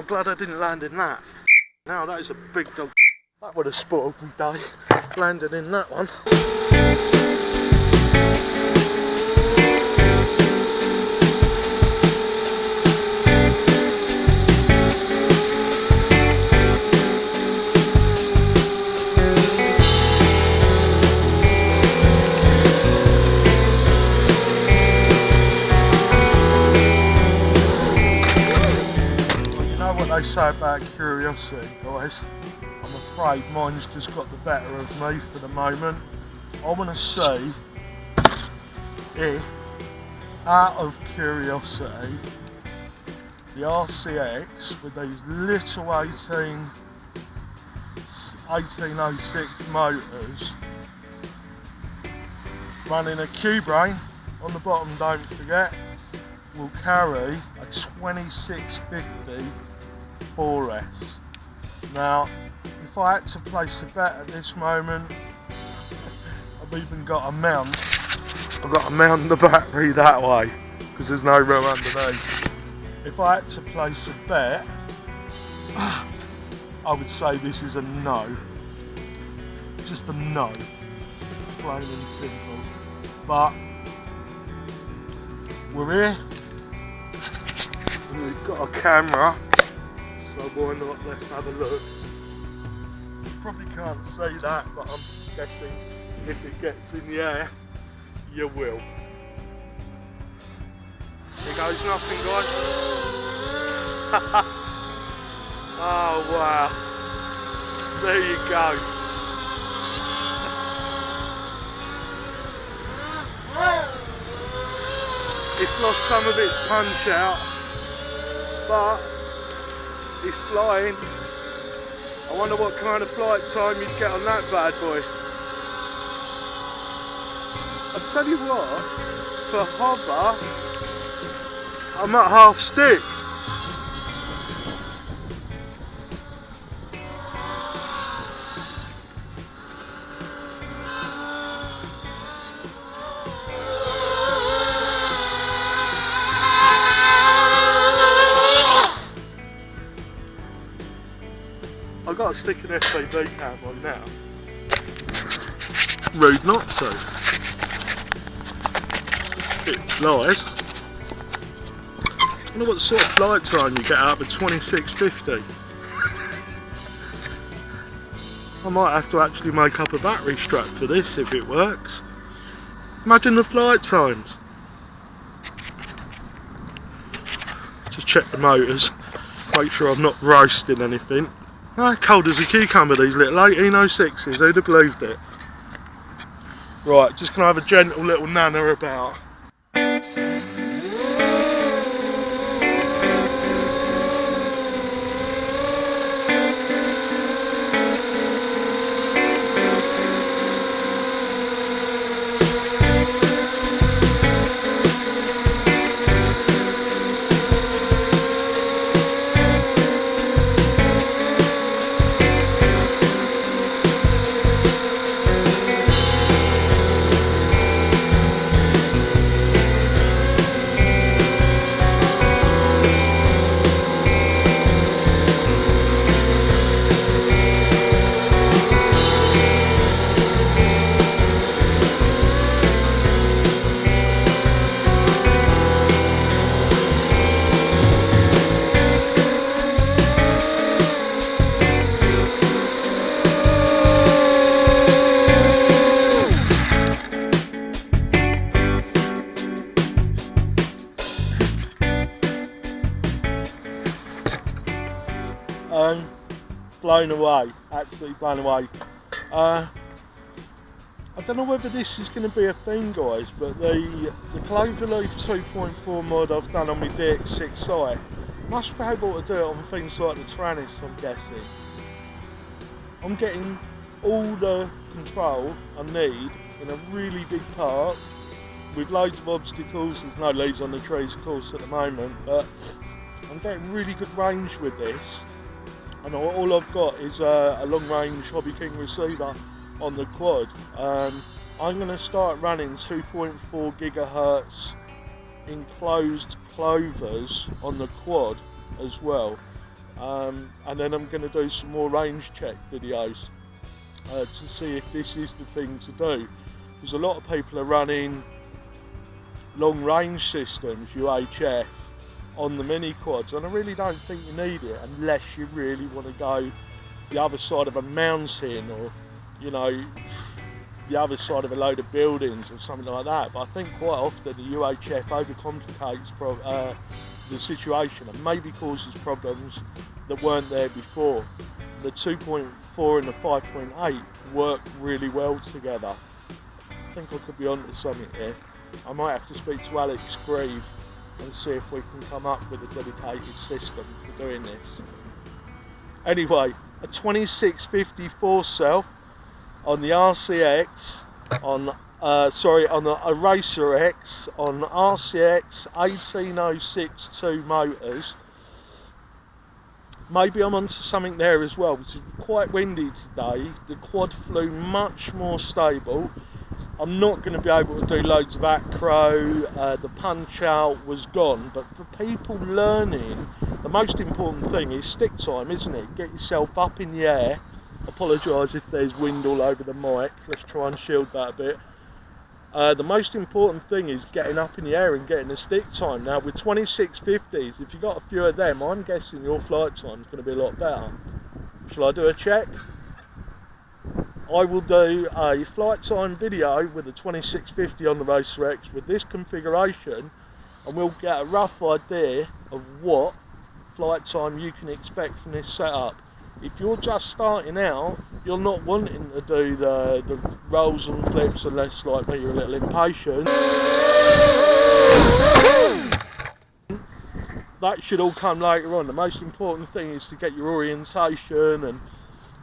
glad I didn't land in that. Now that is a big dog. That would have spoiled me day, landed in that one. They say about curiosity, guys. I'm afraid mine's just got the better of me for the moment. I want to see if, out of curiosity, the RCX with these little 1806 motors running a Q-brain on the bottom, don't forget, will carry a 2650 4S. Now, if I had to place a bet at this moment, I've even got a mount. I've got to mount the battery that way because there's no room underneath. If I had to place a bet, I would say this is a no. Just a no. Plain and simple. But we're here. And we've got a camera. So why not, let's have a look. You probably can't see that, but I'm guessing if it gets in the air, you will. Here goes nothing, guys. Oh wow. There you go. It's lost some of its punch out, but it's flying. I wonder what kind of flight time you'd get on that bad boy. I'll tell you what, for hover, I'm at half stick. I've got to stick an FPV cam on now. Rude not to. It flies. I wonder what sort of flight time you get out of a 2650. I might have to actually make up a battery strap for this if it works. Imagine the flight times. Just check the motors, make sure I'm not roasting anything. Cold as a cucumber, these little 1806s, who'd have believed it? Right, just gonna have a gentle little nana about. Blown away, absolutely blown away. I don't know whether this is going to be a thing, guys, but the Cloverleaf 2.4 mod I've done on my DX6i must be able to do it on things like the Trannis, I'm guessing. I'm getting all the control I need in a really big park with loads of obstacles. There's no leaves on the trees, of course, at the moment, but I'm getting really good range with this. And all I've got is a long-range Hobby King receiver on the quad. I'm going to start running 2.4 gigahertz enclosed clovers on the quad as well. and then I'm going to do some more range check videos to see if this is the thing to do, because a lot of people are running long range systems, UHF, on the mini quads, and I really don't think you need it unless you really want to go the other side of a mountain, or you know, the other side of a load of buildings or something like that. But I think quite often the UHF overcomplicates the situation and maybe causes problems that weren't there before. The 2.4 and the 5.8 work really well together. I think I could be onto something here. I might have to speak to Alex Grieve and see if we can come up with a dedicated system for doing this. Anyway, a 2654 cell on the RCX, on the Racer X, on RCX 18062 motors. Maybe I'm onto something there as well, because it's quite windy today. The quad flew much more stable. I'm not going to be able to do loads of acro, the punch out was gone, but for people learning, the most important thing is stick time, isn't it? Get yourself up in the air. Apologise if there's wind all over the mic, let's try and shield that a bit. The most important thing is getting up in the air and getting the stick time. Now with 2650s, if you've got a few of them, I'm guessing your flight time is going to be a lot better. Shall I do a check? I will do a flight time video with a 2650 on the Racer X with this configuration, and we'll get a rough idea of what flight time you can expect from this setup. If you're just starting out, you're not wanting to do the rolls and flips, unless like me you're a little impatient. That should all come later on. The most important thing is to get your orientation and,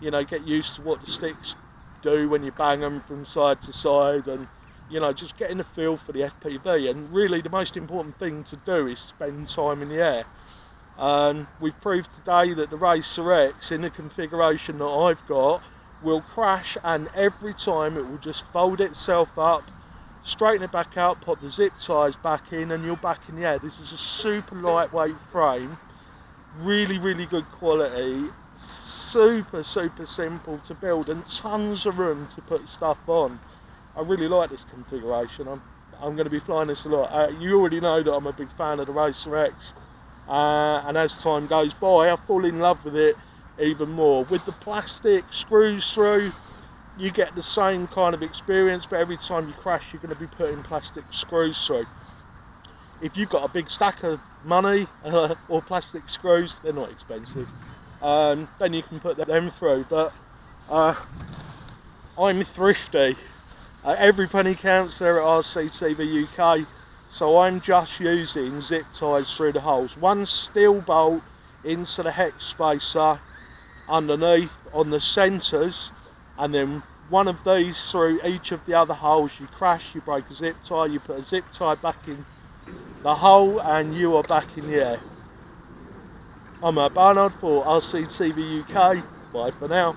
you know, get used to what the sticks do when you bang them from side to side, and you know, just getting a feel for the FPV. And really the most important thing to do is spend time in the air. And we've proved today that the Racer X in the configuration that I've got will crash, and every time it will just fold itself up, straighten it back out, pop the zip ties back in, and you're back in the air. This is a super lightweight frame, really good quality, super simple to build, and tons of room to put stuff on. I really like this configuration. I'm going to be flying this a lot. You already know that I'm a big fan of the Racer X. And as time goes by, I fall in love with it even more. With the plastic screws through, you get the same kind of experience, but every time you crash, you're going to be putting plastic screws through. If you've got a big stack of money or plastic screws, they're not expensive, then you can put them through. But I'm thrifty. Every penny counts there at RCTV-UK. So I'm just using zip ties through the holes. One steel bolt into the hex spacer underneath on the centres, and then one of these through each of the other holes. You crash, you break a zip tie, you put a zip tie back in the hole, and you are back in the air. I'm Barnard for RCTV UK. Bye for now.